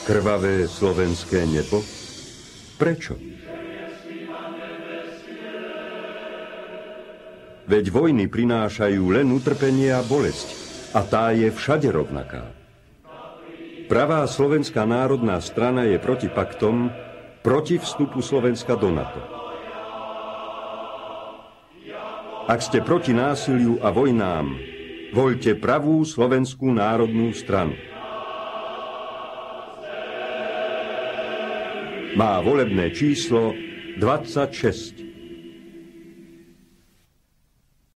krvavé slovenské nebo? Prečo? Veď vojny prinášajú len utrpenie a bolesť, a tá je všade rovnaká. Pravá Slovenská národná strana je proti paktom, proti vstupu Slovenska do NATO. Ak ste proti násiliu a vojnám, voľte pravú Slovenskú národnú stranu. Má volebné číslo 26.